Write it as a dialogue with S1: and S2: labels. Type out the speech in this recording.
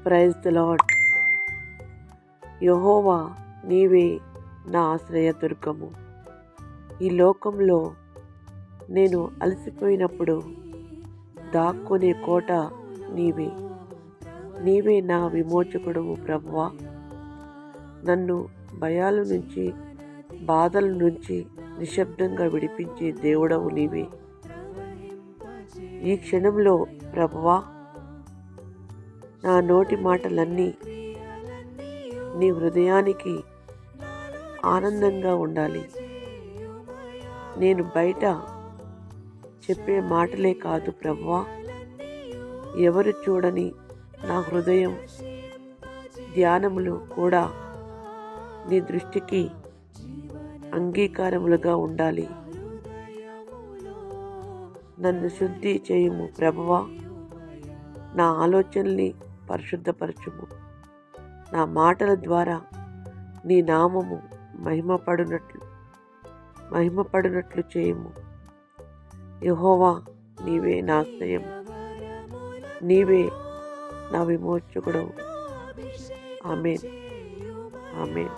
S1: Praise the lord. యెహోవా నీవే నా ఆశ్రయదుర్గము. ఈ లోకంలో నేను అలసిపోయినప్పుడు దాక్కునే కోట నీవే. నీవే నా విమోచకుడవు ప్రభువా. నన్ను భయాల నుంచి, బాధల నుంచి నిశ్శబ్దంగా విడిపించే దేవుడవు నీవే. ఈ క్షణంలో ప్రభువా, నా నోటి మాటలన్నీ నీ హృదయానికి ఆనందంగా ఉండాలి. నేను బయట చెప్పే మాటలే కాదు ప్రభువా, ఎవరు చూడని నా హృదయం ధ్యానములు కూడా నీ దృష్టికి అంగీకారములుగా ఉండాలి. నన్ను శుద్ధి చేయుము ప్రభువా. నా ఆలోచనల్ని పరిశుద్ధపరచుము. నా మాటల ద్వారా నీ నామము మహిమపడునట్లు చేయుము. యెహోవా నీవే నా ఆశ్రయం, నీవే నా విమోచకుడవు. ఆమేన్, ఆమేన్.